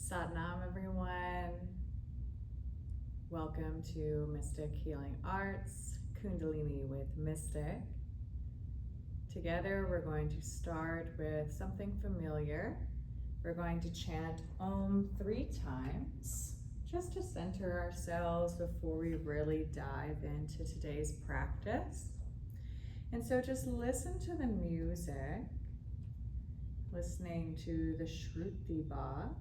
Satnam, everyone. Welcome to Mystic Healing Arts, Kundalini with Mystic. Together, we're going to start with something familiar. We're going to chant Om 3 times, just to center ourselves before we really dive into today's practice. And so just listen to the music, listening to the Shruti box.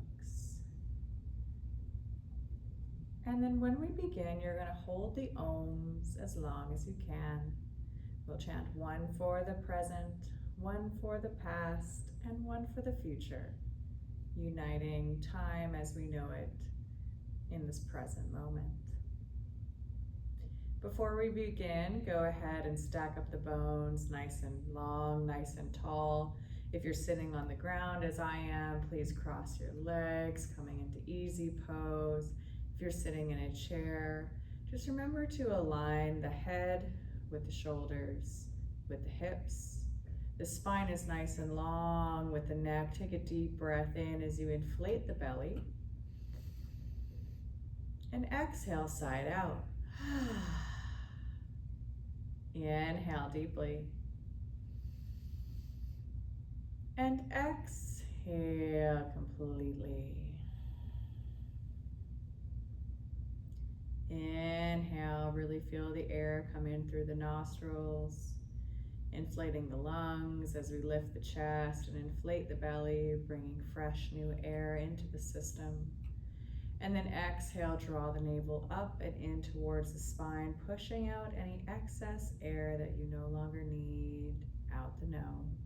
And then when we begin, you're going to hold the Oms as long as you can. We'll chant one for the present, one for the past, and one for the future, uniting time as we know it in this present moment. Before we begin, go ahead and stack up the bones nice and long, nice and tall. If you're sitting on the ground as I am, please cross your legs, coming into easy pose. If you're sitting in a chair, just remember to align the head with the shoulders, with the hips. The spine is nice and long with the neck. Take a deep breath in as you inflate the belly. And exhale, side out. Inhale deeply. And exhale completely. Inhale, really feel the air come in through the nostrils, inflating the lungs as we lift the chest and inflate the belly, bringing fresh new air into the system. And then exhale, draw the navel up and in towards the spine, pushing out any excess air that you no longer need out the nose.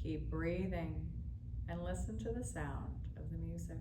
Keep breathing and listen to the sound of the music.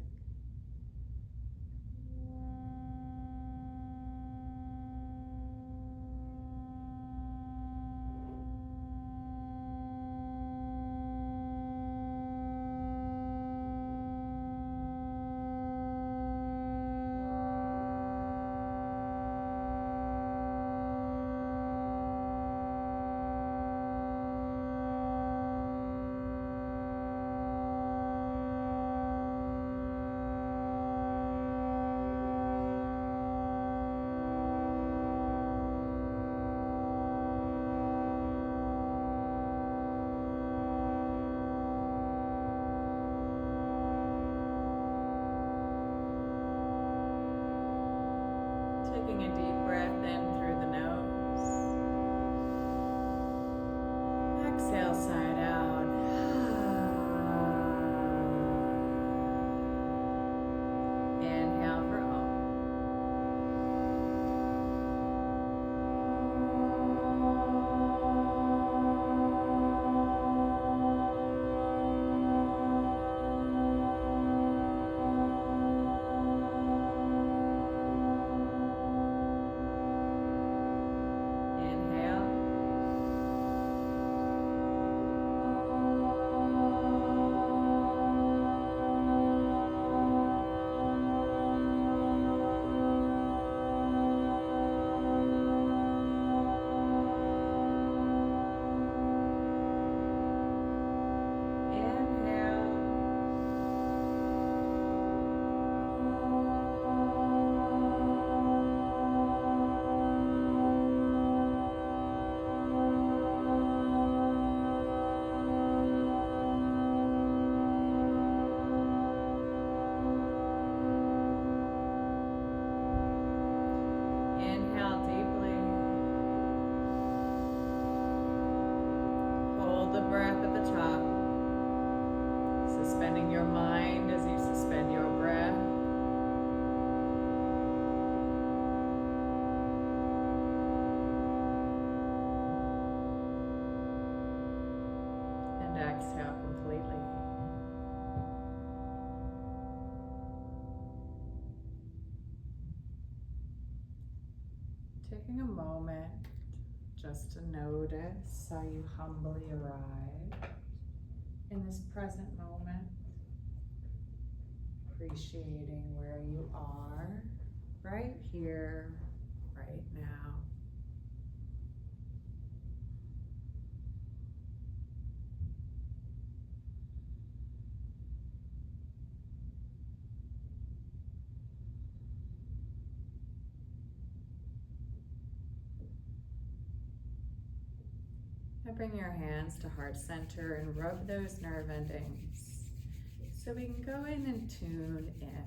Taking a deep breath in through the nose. Exhale, side out. Inhale for Om. Inhale deeply. Hold the breath at the top. Suspending your mind as you suspend your breath. And exhale completely. Taking a moment just to notice how you humbly arrive in this present moment, appreciating where you are, right here, right now. Now bring your hands to heart center and rub those nerve endings so we can go in and tune in.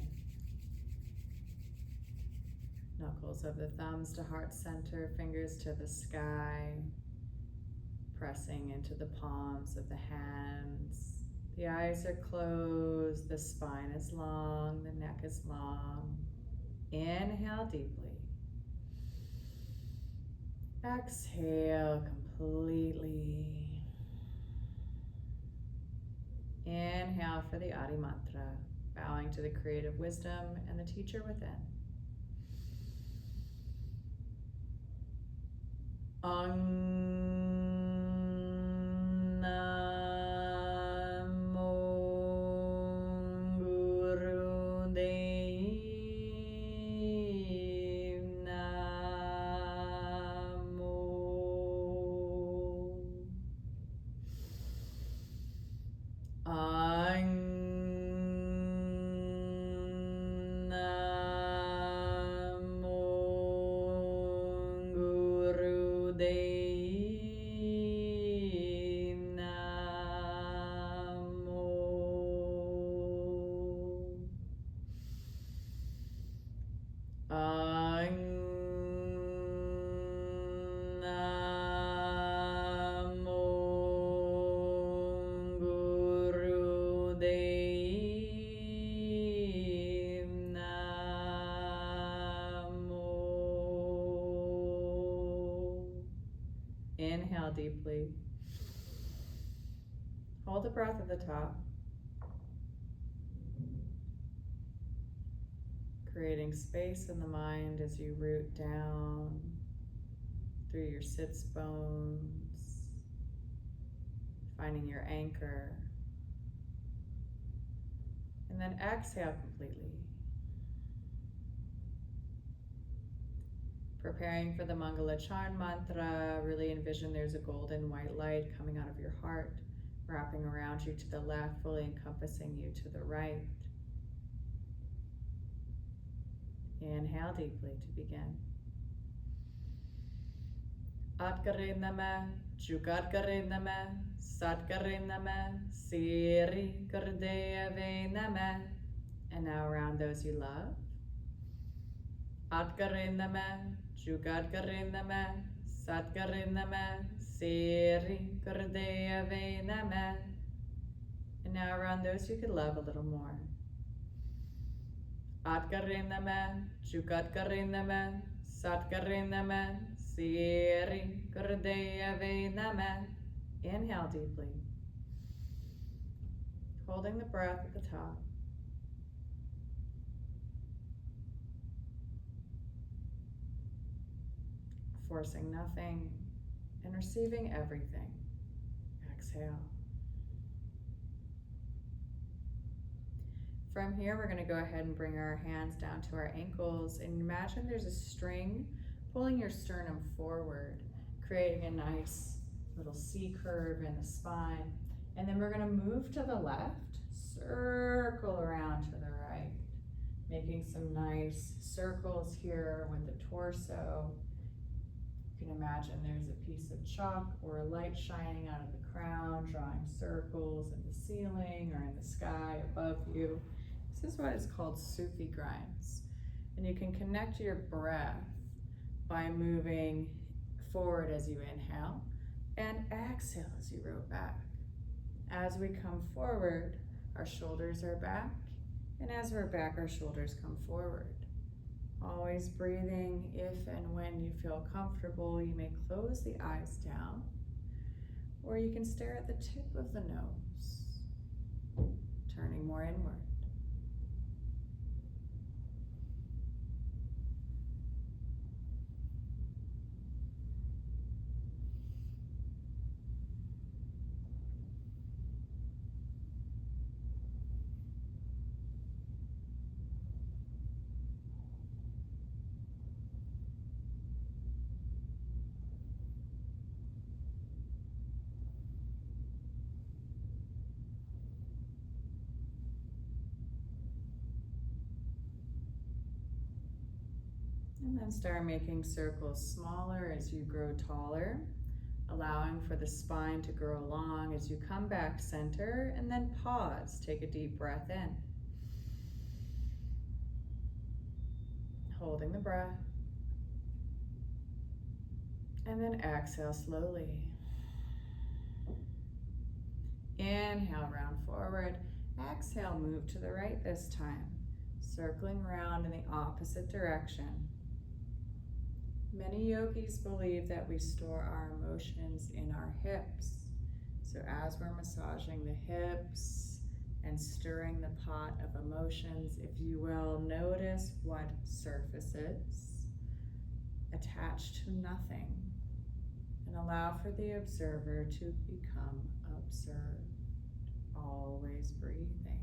Knuckles of the thumbs to heart center, fingers to the sky, pressing into the palms of the hands. The eyes are closed, the spine is long, the neck is long. Inhale deeply. Exhale completely. Inhale for the Adi Mantra, bowing to the creative wisdom and the teacher within. Inhale deeply. Hold the breath at the top. Creating space in the mind as you root down through your sits bones, finding your anchor. And then exhale completely. Preparing for the Mangala Charn mantra, really envision there's a golden white light coming out of your heart, wrapping around you to the left, fully encompassing you to the right. Inhale deeply to begin. Atkare Namah, Jugatkare Namah, Satkare Namah, Siri Gurdeyave Namah. And now around those you love. Atkare Namah, Jugatkare Namah, Satkare Namah, Siri Gurdeyave Namah. And now around those you could love a little more. Atkare Namah, Jugatkare Namah, Satkare Namah, Siri Gurdeyave Namah. Inhale deeply. Holding the breath at the top. Forcing nothing and receiving everything. Exhale. From here, we're going to go ahead and bring our hands down to our ankles and imagine there's a string pulling your sternum forward, creating a nice little C curve in the spine. And then we're going to move to the left, circle around to the right, making some nice circles here with the torso. You can imagine there's a piece of chalk or a light shining out of the crown, drawing circles in the ceiling or in the sky above you. This is what is called Sufi grinds. And you can connect your breath by moving forward as you inhale and exhale as you roll back. As we come forward, our shoulders are back, and as we're back, our shoulders come forward. Always breathing. If and when you feel comfortable, you may close the eyes down, or you can stare at the tip of the nose, turning more inward. And then start making circles smaller as you grow taller, allowing for the spine to grow long as you come back center, and then pause. Take a deep breath in. Holding the breath. And then exhale slowly. Inhale, round forward. Exhale, move to the right this time, circling around in the opposite direction. Many yogis believe that we store our emotions in our hips. So as we're massaging the hips and stirring the pot of emotions, if you will, notice what surfaces attached to nothing, and allow for the observer to become observed. Always breathing.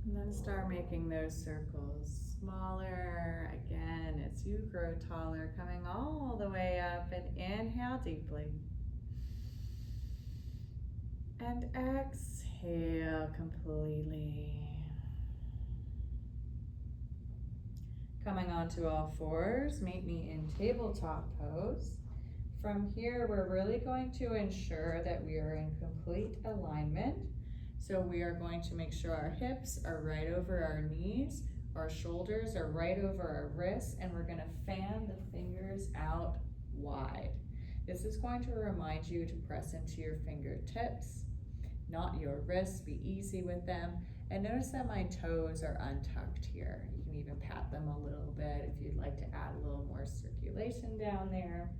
And then start making those circles smaller. Again, as you grow taller, coming all the way up, and inhale deeply. And exhale completely. Coming onto all fours, meet me in tabletop pose. From here, we're really going to ensure that we are in complete alignment. So we are going to make sure our hips are right over our knees, our shoulders are right over our wrists, and we're gonna fan the fingers out wide. This is going to remind you to press into your fingertips, not your wrists. Be easy with them. And notice that my toes are untucked here. You can even pat them a little bit if you'd like to add a little more circulation down there.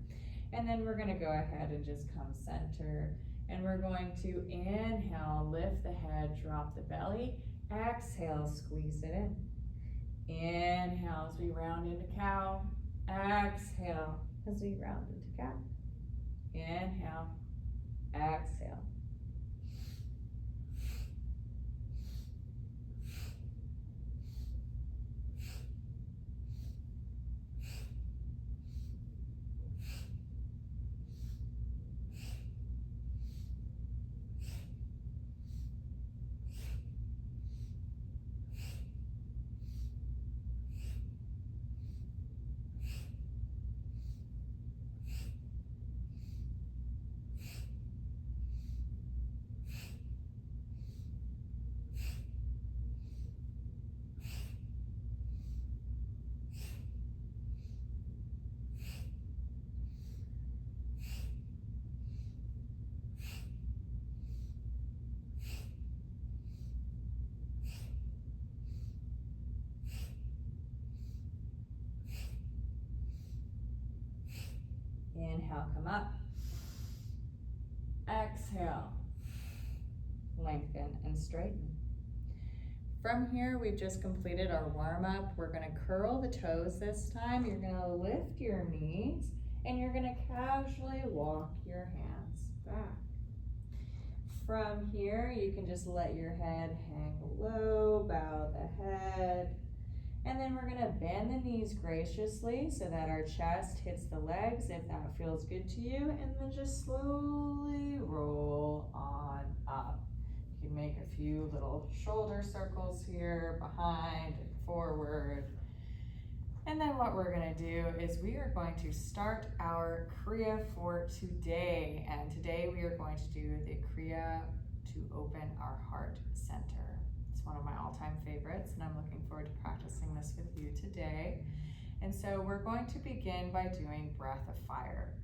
And then we're gonna go ahead and just come center. And we're going to inhale, lift the head, drop the belly. Exhale, squeeze it in. Inhale as we round into cow. Exhale as we round into cat. Inhale, exhale. Inhale, come up. Exhale, lengthen and straighten. From here, we've just completed our warm-up. We're gonna curl the toes this time. You're gonna lift your knees, and you're gonna casually walk your hands back. From here, you can just let your head hang low, bow the head, and then we're gonna bend the knees graciously so that our chest hits the legs if that feels good to you, and then just slowly roll on up. You can make a few little shoulder circles here, behind and forward. And then what we're gonna do is we are going to start our Kriya for today. And today we are going to do the Kriya to open our heart center. It's one of my all-time favorites, and I'm looking forward to practicing this with you today. And so we're going to begin by doing breath of fire.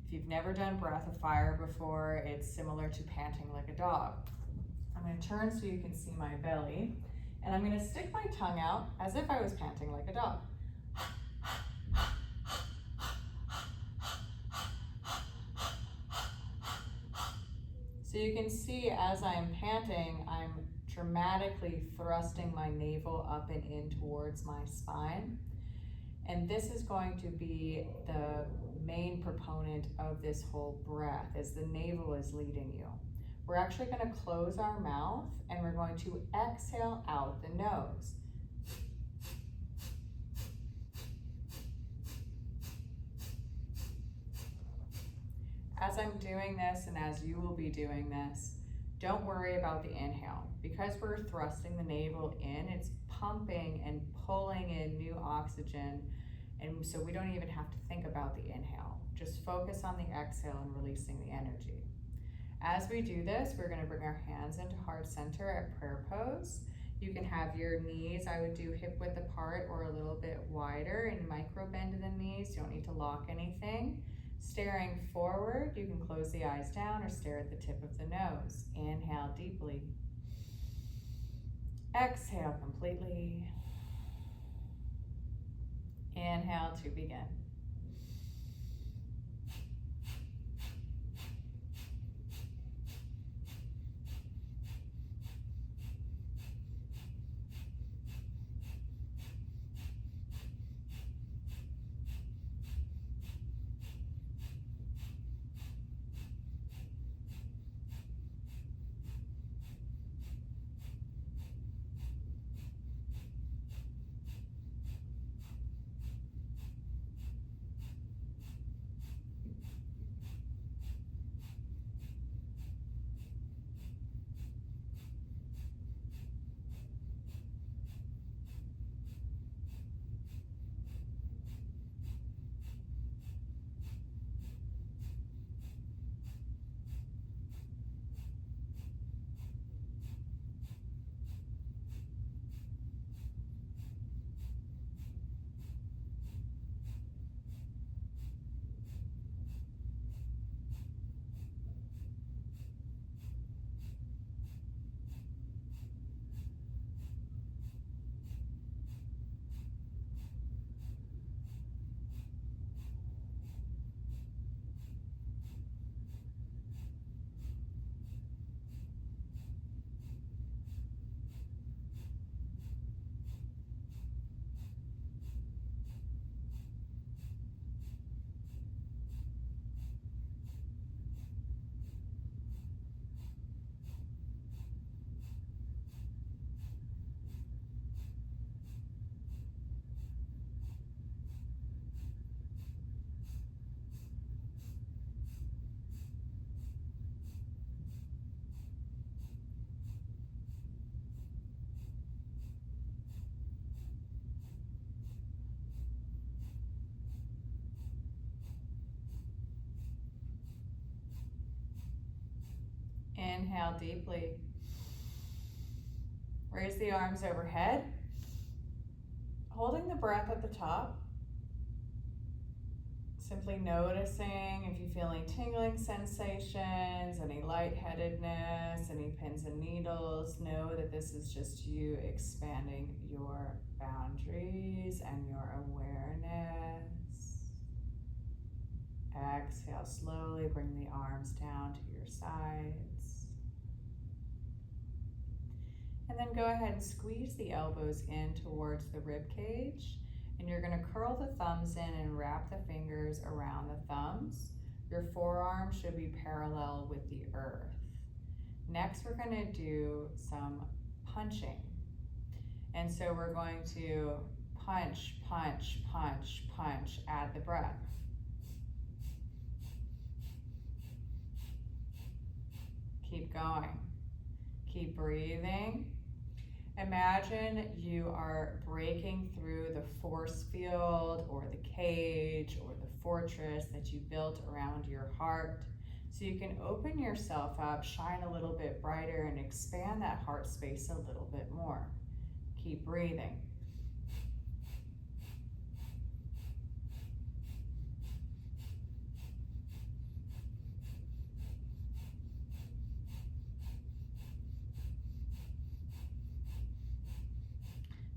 If you've never done breath of fire before, it's similar to panting like a dog. I'm going to turn so you can see my belly, and I'm going to stick my tongue out as if I was panting like a dog. So you can see as I'm panting, I'm dramatically thrusting my navel up and in towards my spine. And this is going to be the main proponent of this whole breath, as the navel is leading you. We're actually going to close our mouth and we're going to exhale out the nose. As I'm doing this, and as you will be doing this, don't worry about the inhale. Because we're thrusting the navel in, it's pumping and pulling in new oxygen, and so we don't even have to think about the inhale. Just focus on the exhale and releasing the energy. As we do this, we're going to bring our hands into heart center at prayer pose. You can have your knees, I would do hip width apart or a little bit wider, and micro bend in the knees. You don't need to lock anything. Staring forward, you can close the eyes down or stare at the tip of the nose. Inhale deeply. Exhale completely. Inhale to begin. Inhale deeply. Raise the arms overhead, holding the breath at the top. Simply noticing if you feel any tingling sensations, any lightheadedness, any pins and needles. Know that this is just you expanding your boundaries and your awareness. Exhale slowly, bring the arms down to your sides. And then go ahead and squeeze the elbows in towards the rib cage. And you're going to curl the thumbs in and wrap the fingers around the thumbs. Your forearm should be parallel with the earth. Next, we're going to do some punching. And so we're going to punch, punch, punch, punch. Add the breath. Keep going. Keep breathing. Imagine you are breaking through the force field or the cage or the fortress that you built around your heart. So you can open yourself up, shine a little bit brighter, and expand that heart space a little bit more. Keep breathing.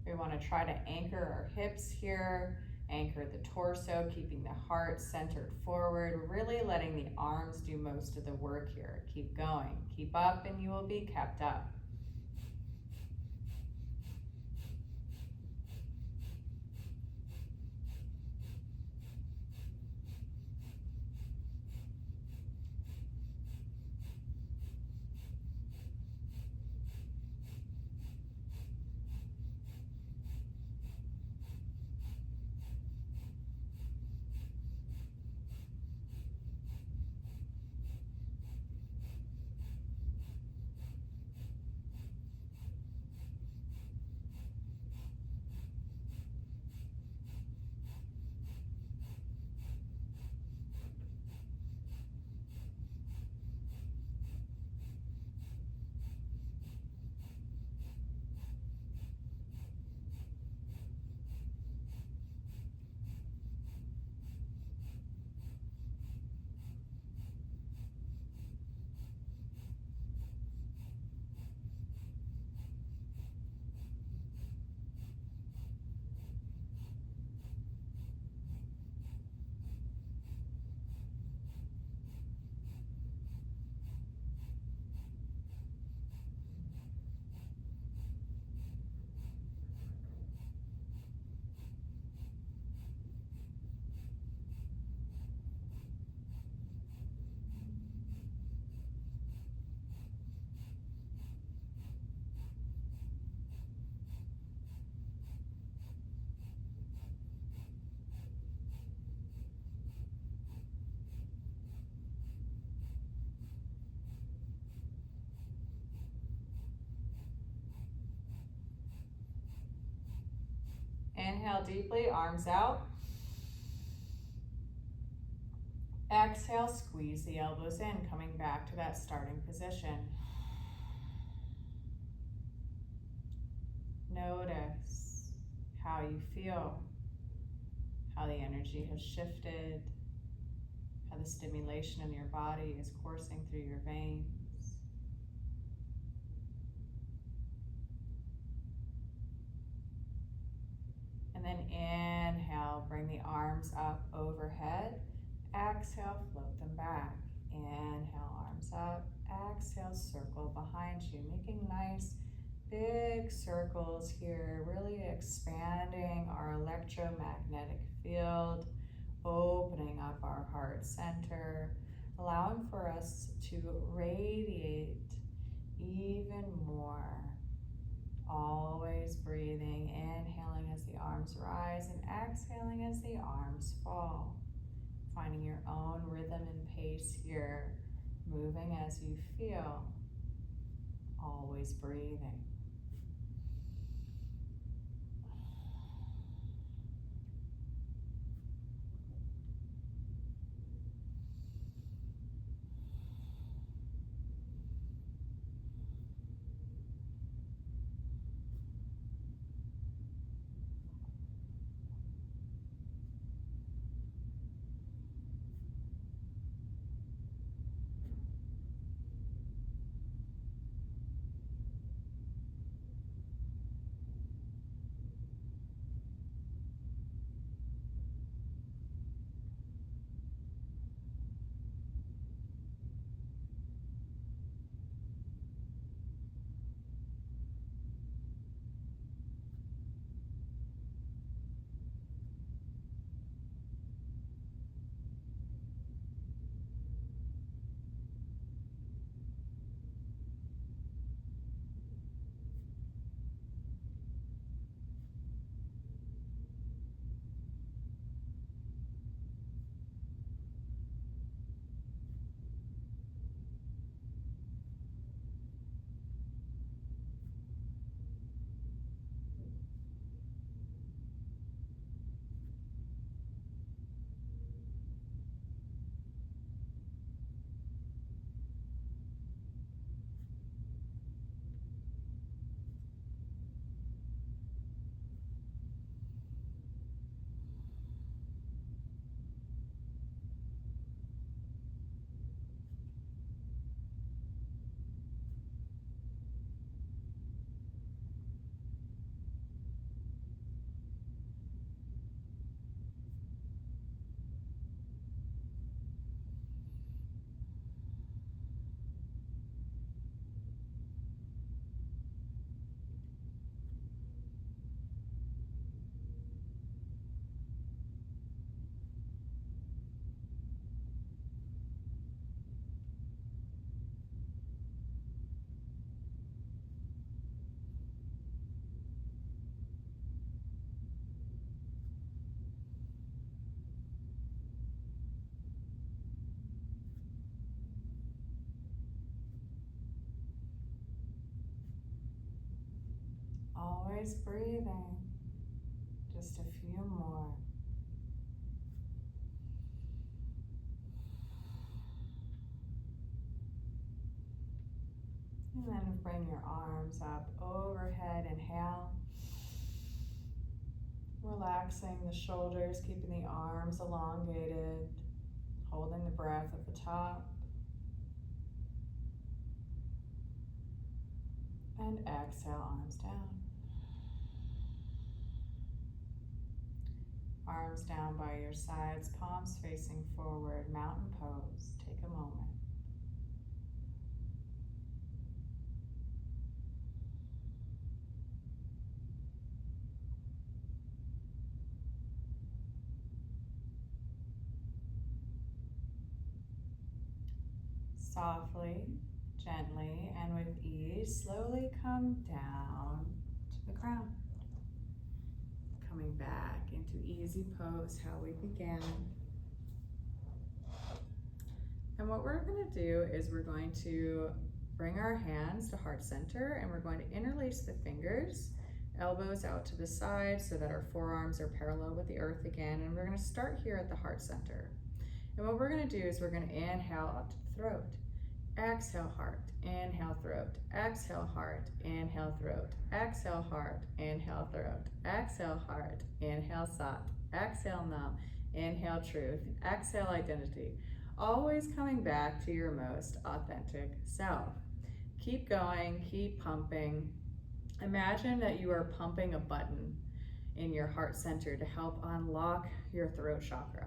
We want to try to anchor our hips here, anchor the torso, keeping the heart centered forward, really letting the arms do most of the work here. Keep going. Keep up and you will be kept up. Inhale deeply, arms out. Exhale, squeeze the elbows in, coming back to that starting position. Notice how you feel, how the energy has shifted, how the stimulation in your body is coursing through your veins. And then inhale, bring the arms up overhead. Exhale, float them back. Inhale, arms up. Exhale, circle behind you, making nice big circles here, really expanding our electromagnetic field, opening up our heart center, allowing for us to radiate even more. Always breathing, inhaling as the arms rise and exhaling as the arms fall. Finding your own rhythm and pace here, moving as you feel, always breathing. Always breathing. Just a few more. And then bring your arms up overhead. Inhale. Relaxing the shoulders, keeping the arms elongated. Holding the breath at the top. And exhale, arms down. Arms down by your sides, palms facing forward, mountain pose. Take a moment. Softly, gently, and with ease, slowly come down to the ground. Coming back into easy pose, how we began. And what we're going to do is we're going to bring our hands to heart center, and we're going to interlace the fingers, elbows out to the side so that our forearms are parallel with the earth again. And we're going to start here at the heart center. And what we're going to do is we're going to inhale up to the throat. Exhale, heart. Inhale, throat. Exhale, heart. Inhale, throat. Exhale, heart. Inhale, throat. Exhale, heart. Inhale, sat. Exhale, nam. Inhale, truth. Exhale, identity. Always coming back to your most authentic self. Keep going, keep pumping. Imagine that you are pumping a button in your heart center to help unlock your throat chakra.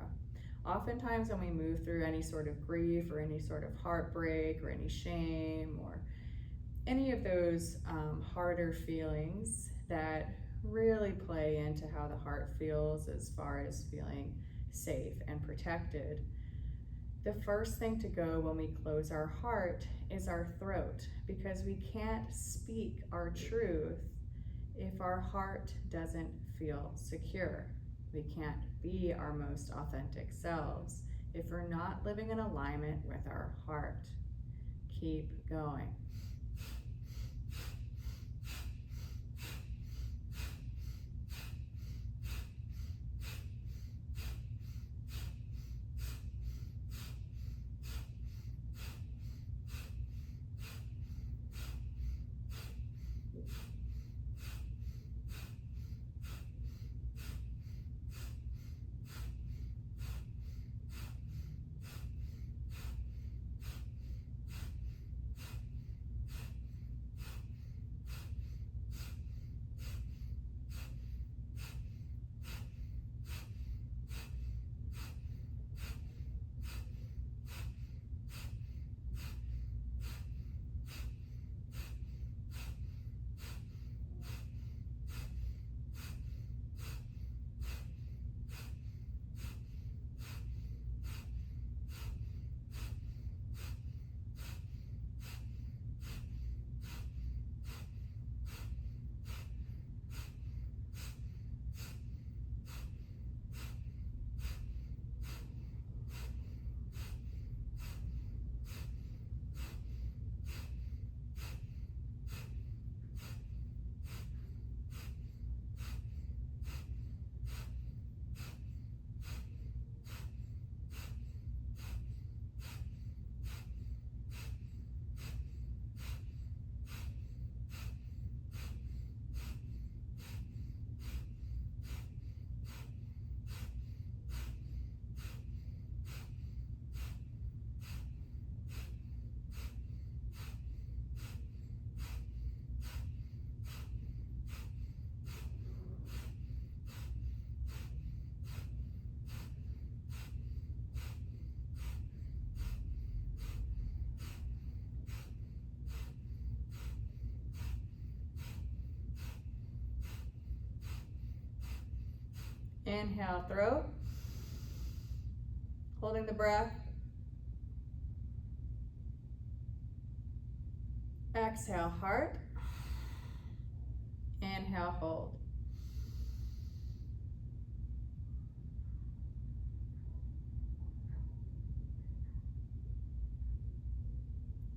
Oftentimes when we move through any sort of grief or any sort of heartbreak or any shame or any of those harder feelings that really play into how the heart feels as far as feeling safe and protected, the first thing to go when we close our heart is our throat, because we can't speak our truth if our heart doesn't feel secure. We can't be our most authentic selves if we're not living in alignment with our heart. Keep going. Inhale, throat. Holding the breath. Exhale, heart. Inhale, hold.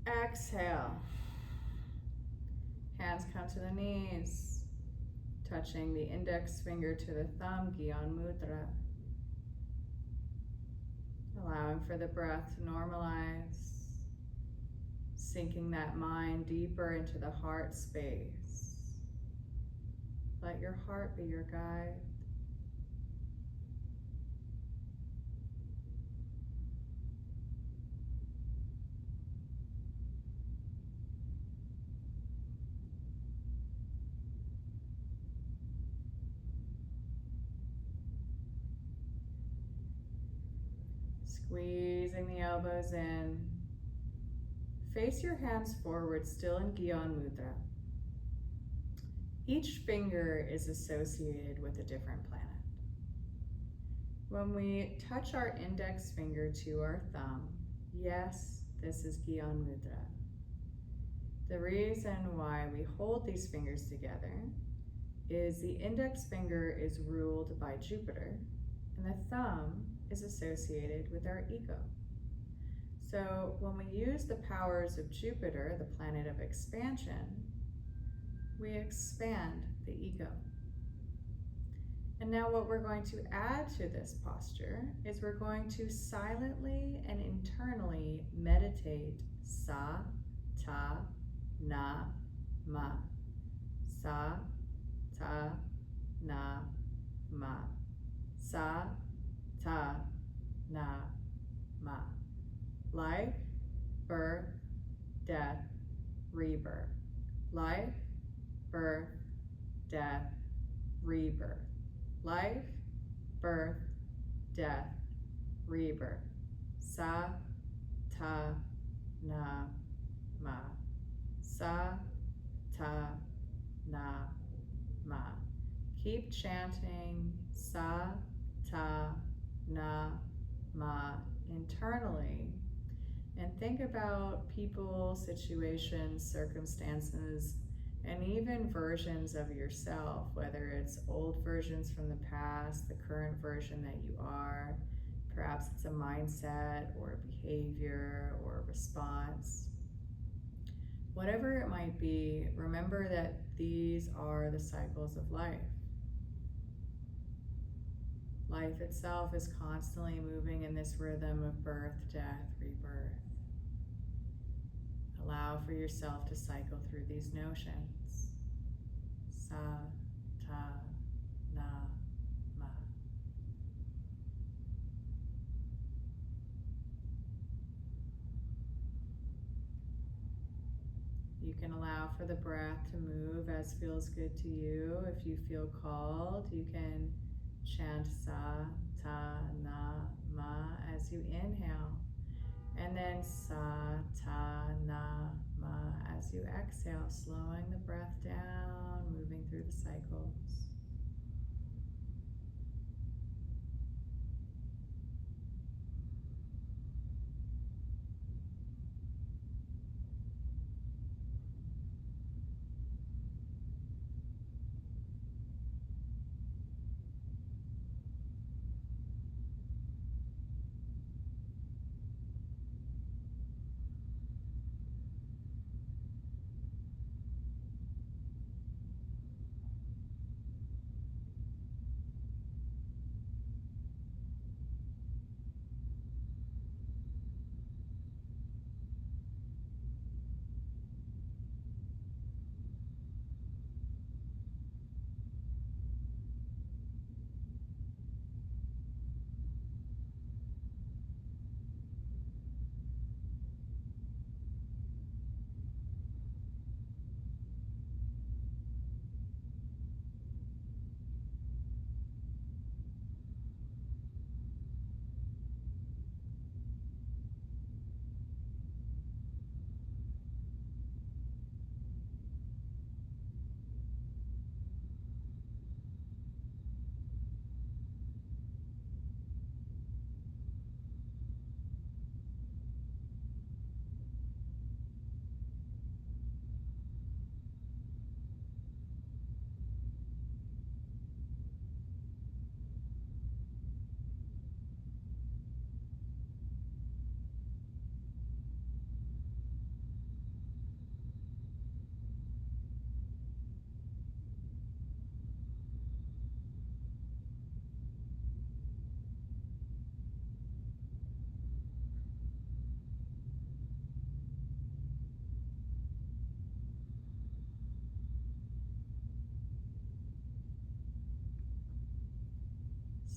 Exhale. Hands come to the knees. touching the index finger to the thumb, Gyan Mudra. Allowing for the breath to normalize, sinking that mind deeper into the heart space. Let your heart be your guide. Squeezing the elbows in. Face your hands forward, still in Gyan Mudra. Each finger is associated with a different planet. When we touch our index finger to our thumb, yes, this is Gyan Mudra. The reason why we hold these fingers together is the index finger is ruled by Jupiter, and the thumb is associated with our ego. So when we use the powers of Jupiter, the planet of expansion, we expand the ego. And now what we're going to add to this posture is we're going to silently and internally meditate sa, ta, na, ma. Sa, ta, na, ma. Sa, ta, na, ma. Life, birth, death, rebirth. Life, birth, death, rebirth. Life, birth, death, rebirth. Sa, ta, na, ma. Sa, ta, na, ma. Keep chanting sa, ta, na, ma internally, and think about people, situations, circumstances, and even versions of yourself, whether it's old versions from the past, the current version that you are. Perhaps it's a mindset or a behavior or a response. Whatever it might be, remember that these are the cycles of life. Life itself is constantly moving in this rhythm of birth, death, rebirth. Allow for yourself to cycle through these notions. Sa, ta, na, ma. You can allow for the breath to move as feels good to you. If you feel called, you can chant sa, ta, na, ma as you inhale. And then sa, ta, na, ma as you exhale, slowing the breath down, moving through the cycles.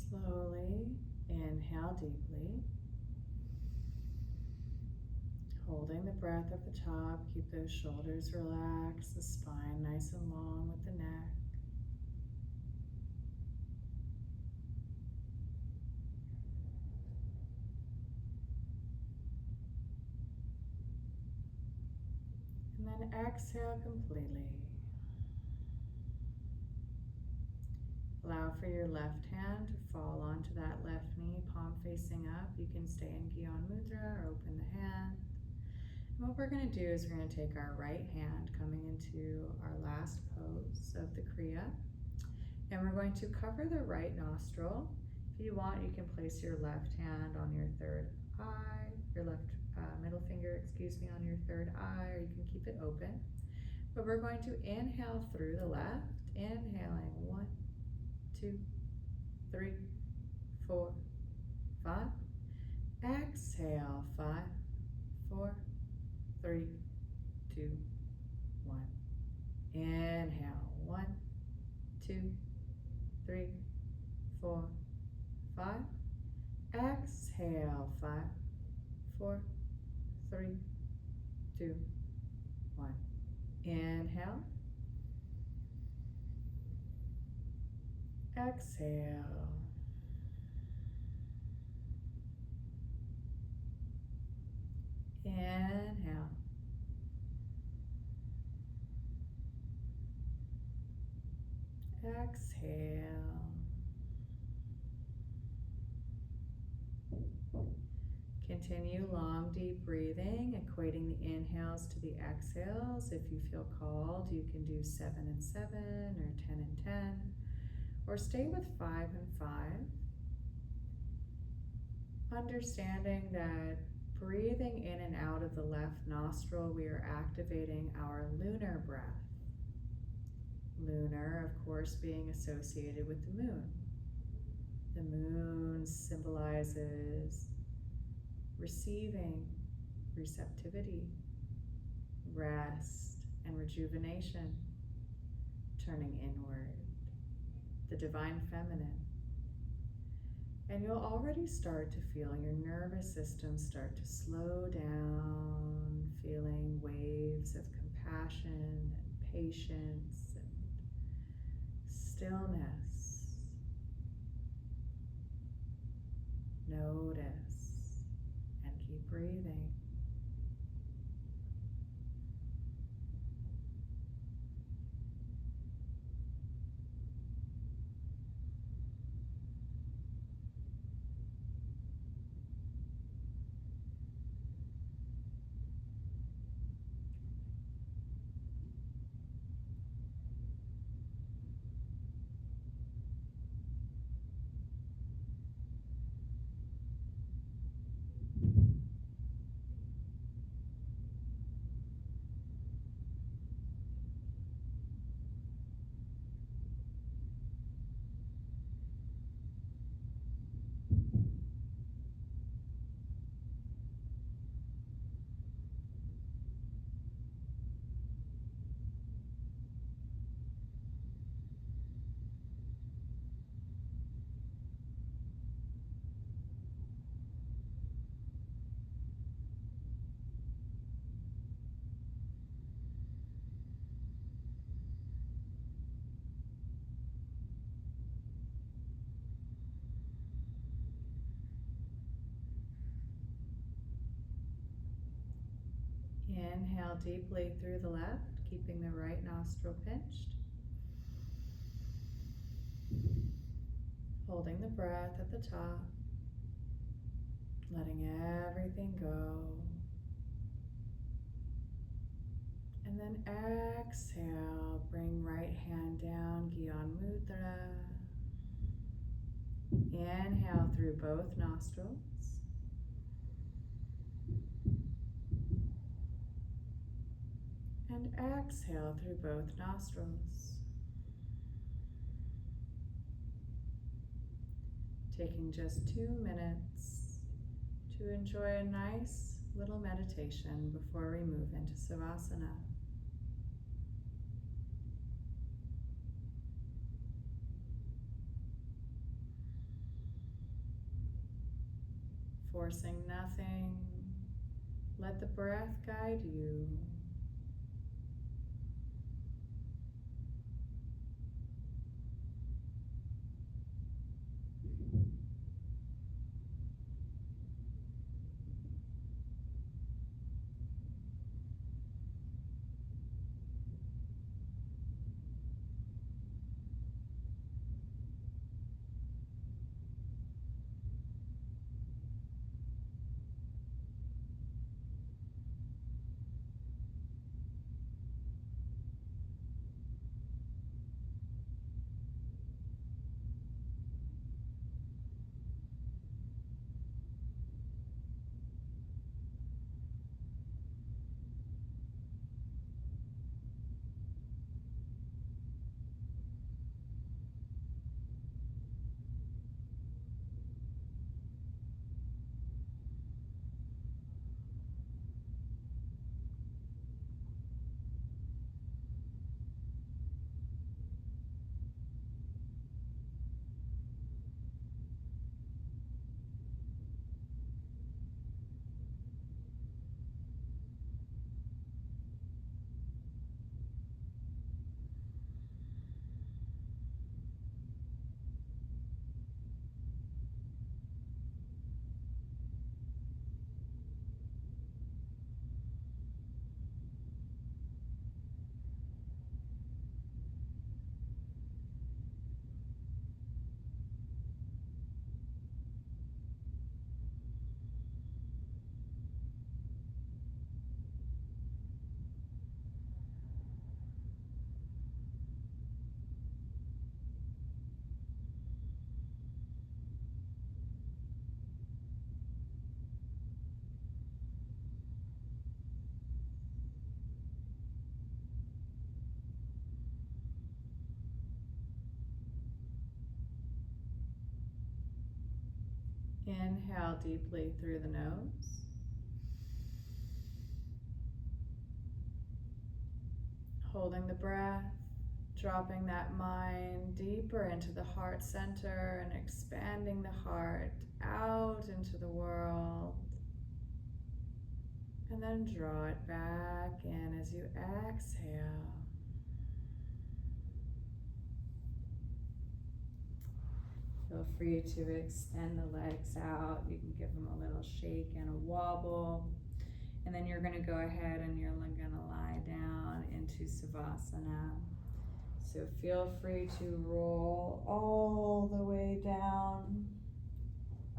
Slowly inhale deeply. Holding the breath at the top, keep those shoulders relaxed, the spine nice and long with the neck. And then exhale completely. Allow for your left hand to fall onto that left knee, palm facing up. You can stay in Gyan Mudra or open the hand. And what we're going to do is we're going to take our right hand coming into our last pose of the Kriya. And we're going to cover the right nostril. If you want, you can place your left hand on your third eye, your left middle finger, on your third eye, or you can keep it open. But we're going to inhale through the left, inhaling 1, 2, 3, 4, 5. Exhale 5, 4, 3, 2, 1. Inhale 1, 2, 3, 4, 5. Exhale 5, 4, 3, 2, 1. Inhale. Exhale. Inhale. Exhale. Continue long, deep breathing, equating the inhales to the exhales. If you feel called, you can do 7 and 7 or 10 and 10, or stay with 5 and 5. Understanding that breathing in and out of the left nostril, we are activating our lunar breath. Lunar, of course, being associated with the moon. The moon symbolizes receiving, receptivity, rest, and rejuvenation, turning inward, the divine feminine. And you'll already start to feel your nervous system start to slow down, feeling waves of compassion and patience and stillness. Notice and keep breathing. Inhale deeply through the left, keeping the right nostril pinched. Holding the breath at the top, letting everything go. And then exhale, bring right hand down, Gyan Mudra. Inhale through both nostrils. And exhale through both nostrils. Taking just 2 minutes to enjoy a nice little meditation before we move into Savasana. forcing nothing. Let the breath guide you. Inhale deeply through the nose. Holding the breath, dropping that mind deeper into the heart center and expanding the heart out into the world. And then draw it back in as you exhale. Feel free to extend the legs out. You can give them a little shake and a wobble. And then you're going to go ahead and you're going to lie down into Savasana. So feel free to roll all the way down.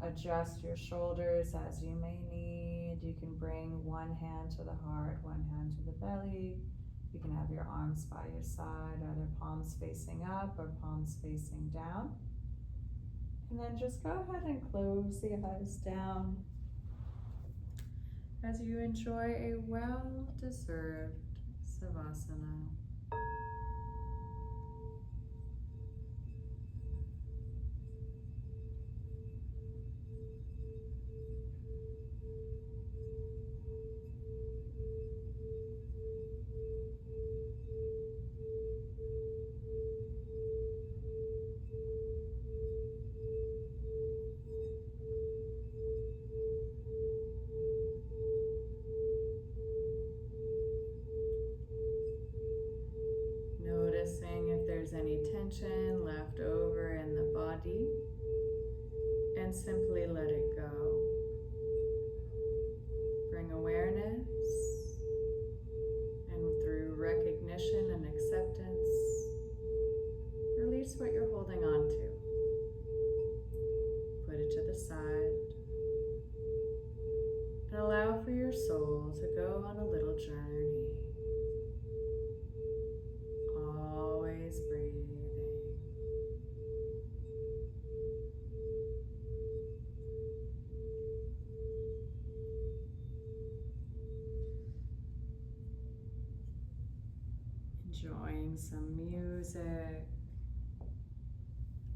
Adjust your shoulders as you may need. You can bring one hand to the heart, one hand to the belly. You can have your arms by your side, either palms facing up or palms facing down. And then just go ahead and close the eyes down as you enjoy a well-deserved Savasana. Noticing if there's any tension left over in the body, and simply let it go. Bring awareness, and through recognition and acceptance, release what you're holding on to. Put it to the side, and allow for your soul to go on a little journey. Always breathing. Enjoying some music,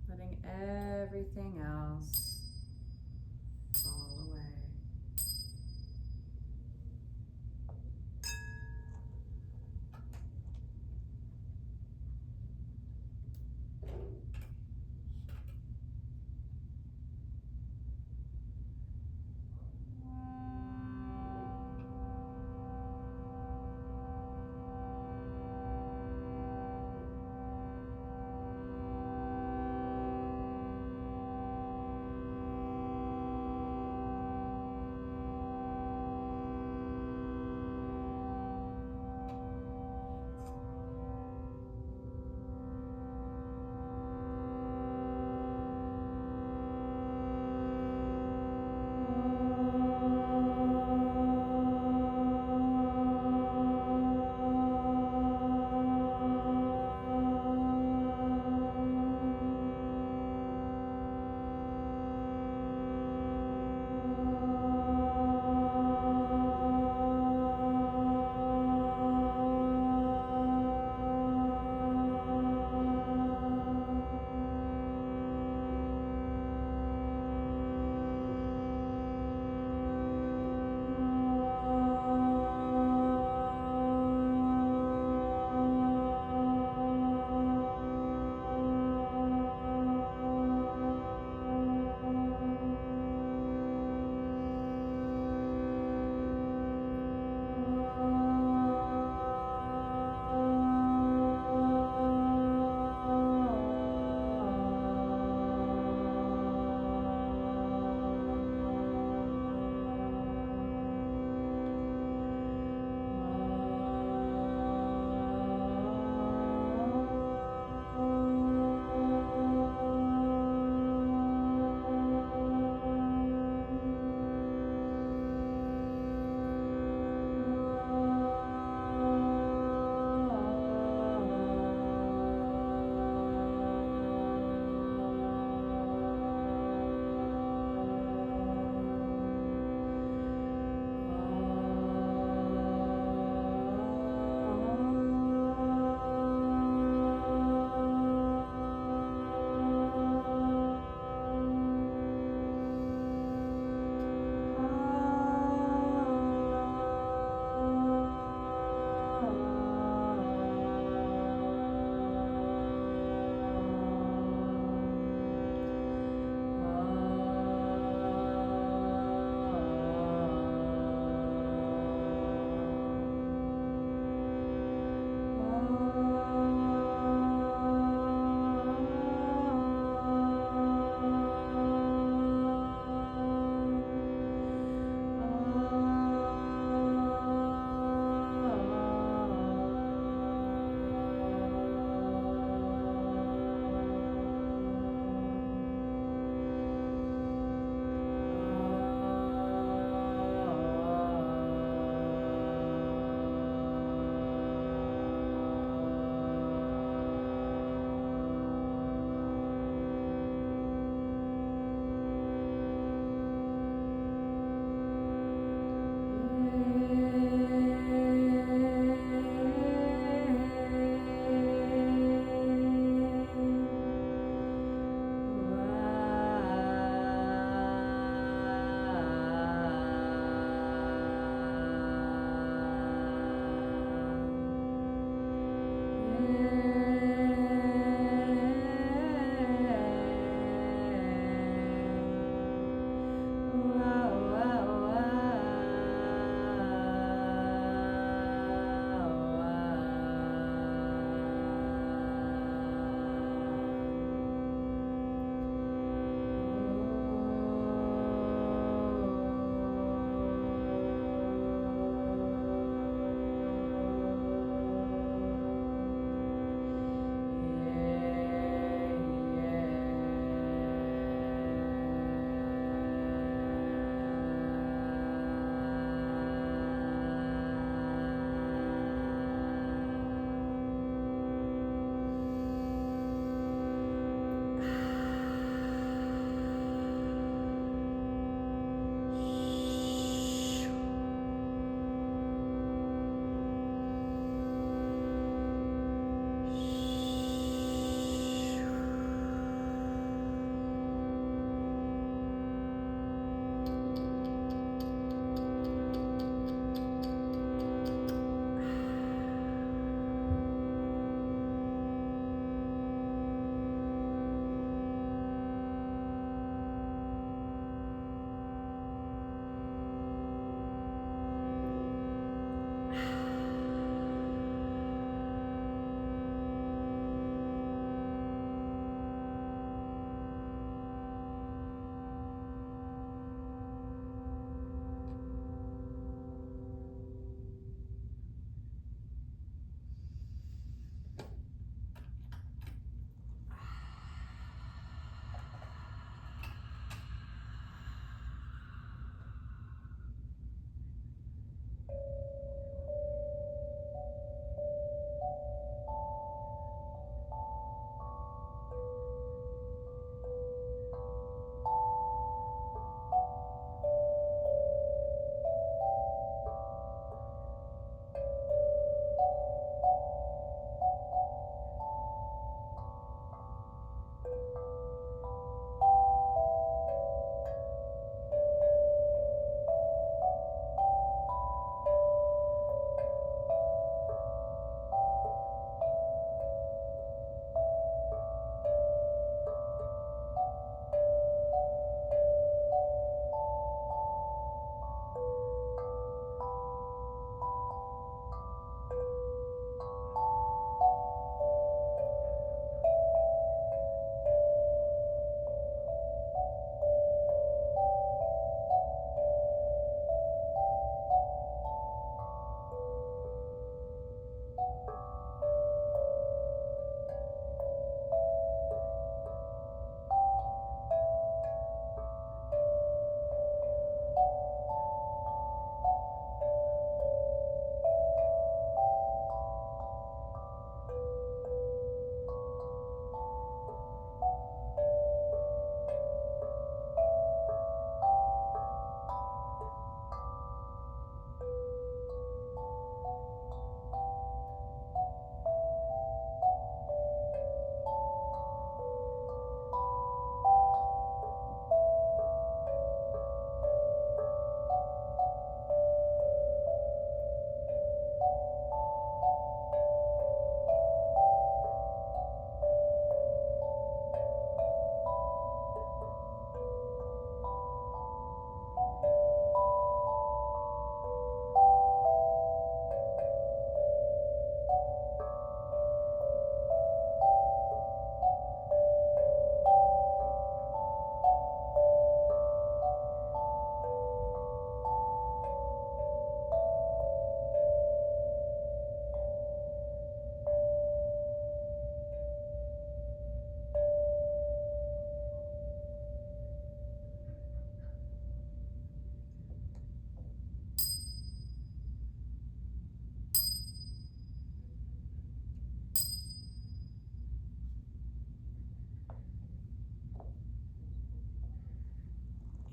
letting everything else fall away.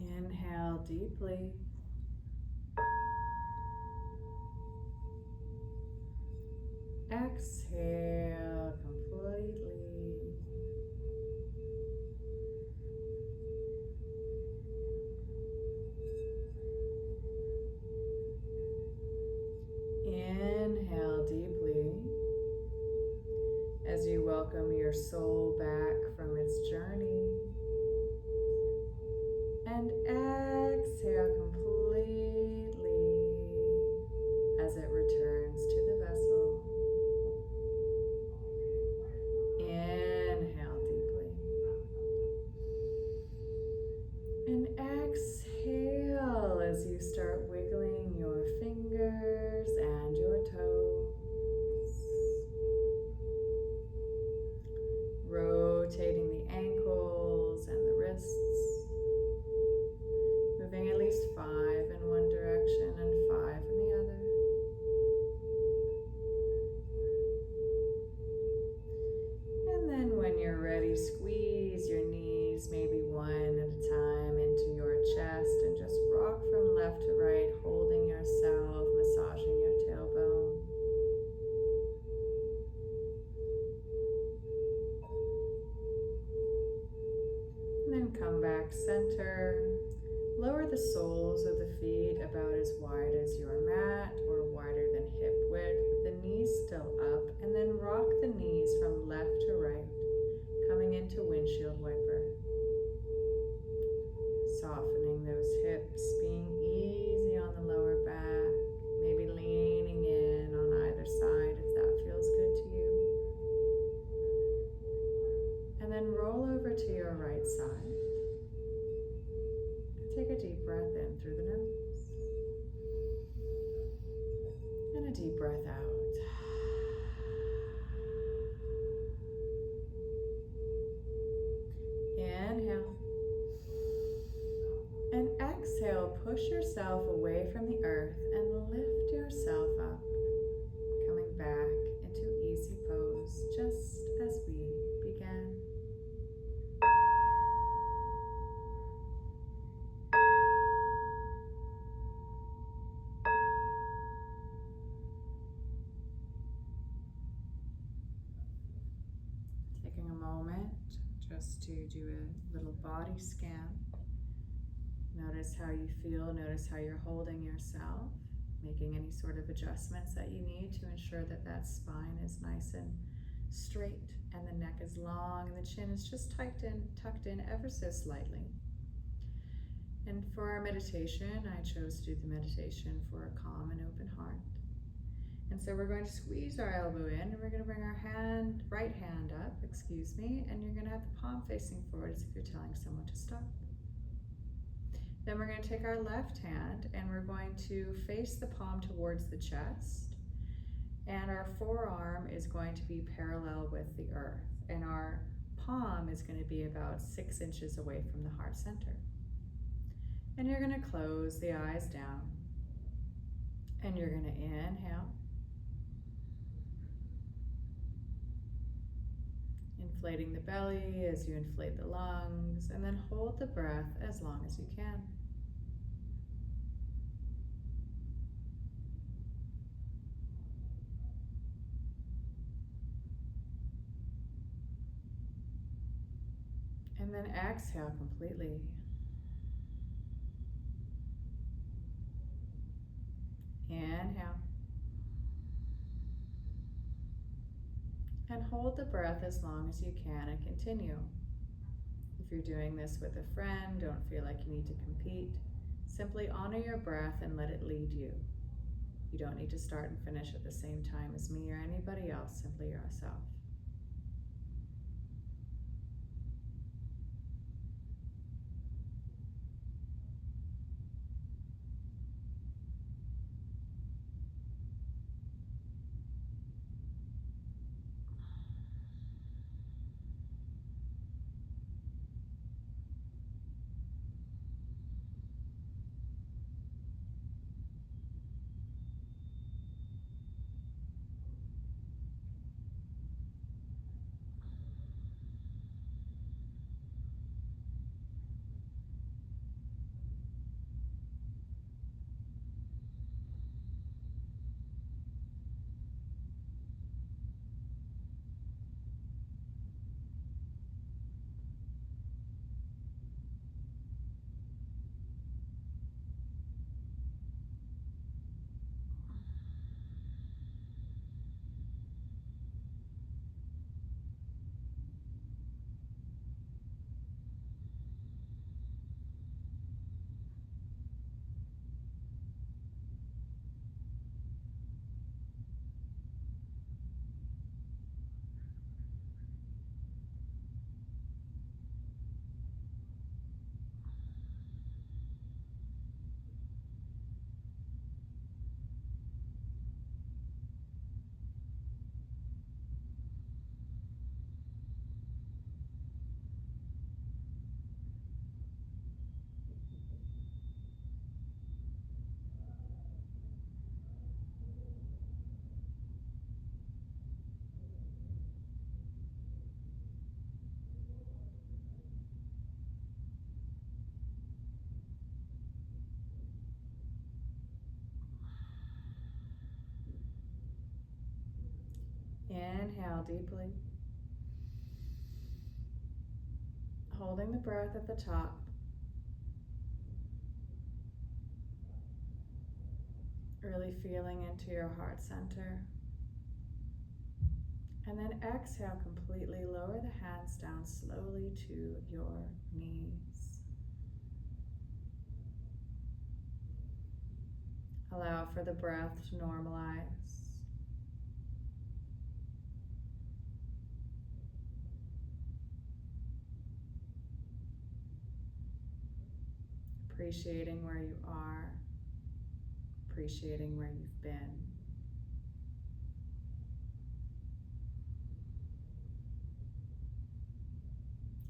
Inhale deeply. Exhale completely. Inhale deeply as you welcome your soul back from its journey. And exhale completely as it returns to the vessel. Inhale deeply. And exhale as you start wiggling your fingers and your toes. Rotating the ankles and the wrists. Moving at least 5 in one direction and 5 in the other. And then when you're ready, squeeze your knees maybe one at a time into your chest and just rock from left to right, holding yourself, massaging your tailbone. And then come back center. Lower the soles of the feet about as wide as your mat or wider than hip width, with the knees still up, and then rock the knees from left to right, coming into windshield wiper. Softening those hips, being easy on the lower back, maybe leaning in on either side if that feels good to you. And then roll over to your right side. Take a deep breath in through the nose. And a deep breath out. Inhale. And exhale, push yourself away from the earth and lift yourself up, coming back into easy pose just as we began. Taking a moment just to do a little body scan. Notice how you feel, notice how you're holding yourself, making any sort of adjustments that you need to ensure that that spine is nice and straight and the neck is long and the chin is just tucked in ever so slightly. And for our meditation, I chose to do the meditation for a calm and open heart. And so we're going to squeeze our elbow in and we're going to bring our right hand up, and you're going to have the palm facing forward as if you're telling someone to stop. Then we're going to take our left hand and we're going to face the palm towards the chest, and our forearm is going to be parallel with the earth, and our palm is going to be about 6 inches away from the heart center. And you're going to close the eyes down and you're going to inhale, inflating the belly as you inflate the lungs, and then hold the breath as long as you can. And then exhale completely. Inhale. And hold the breath as long as you can and continue. If you're doing this with a friend, don't feel like you need to compete. Simply honor your breath and let it lead you. You don't need to start and finish at the same time as me or anybody else, simply yourself. Inhale deeply. Holding the breath at the top. Really feeling into your heart center. And then exhale, completely lower the hands down slowly to your knees. Allow for the breath to normalize. Appreciating where you are, appreciating where you've been.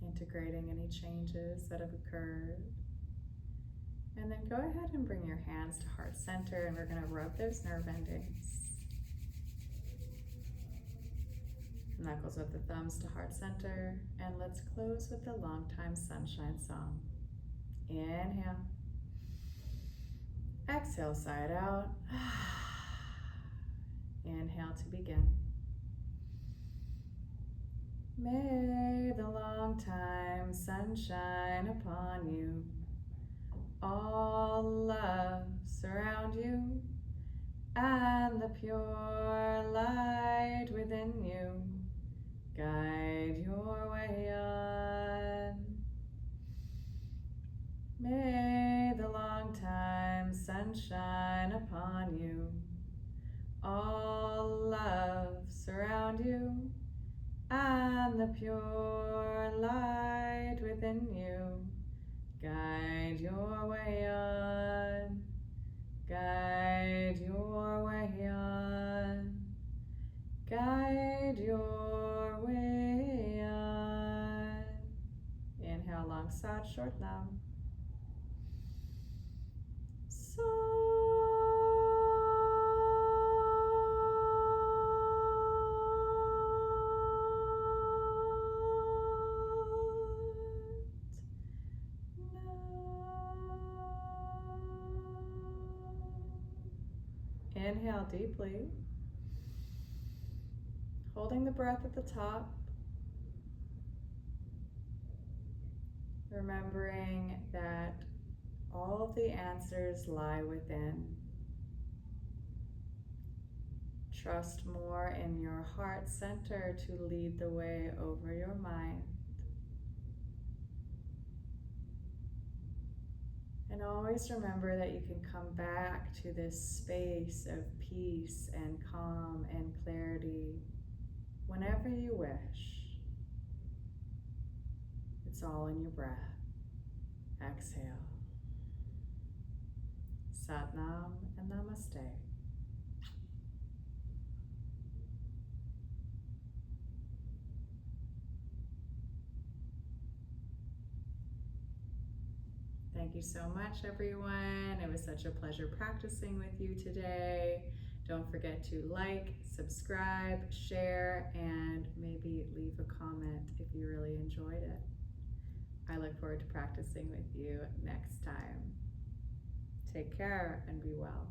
Integrating any changes that have occurred. And then go ahead and bring your hands to heart center, and we're going to rub those nerve endings. Knuckles with the thumbs to heart center, and let's close with the Long Time Sunshine song. Inhale. Exhale, side out. Inhale to begin. May the long time sunshine upon you. All love surround you, and the pure light within you guide your way on. May the long time sunshine upon you. All love surround you, and the pure light within you guide your way on. Guide your way on. Guide your way on. Inhale, long side, short now. Inhale deeply, holding the breath at the top, remembering that all of the answers lie within. Trust more in your heart center to lead the way over your mind. And always remember that you can come back to this space of peace and calm and clarity whenever you wish. It's all in your breath. Exhale. Sat Nam and Namaste. Thank you so much, everyone. It was such a pleasure practicing with you today. Don't forget to like, subscribe, share, and maybe leave a comment if you really enjoyed it. I look forward to practicing with you next time. Take care and be well.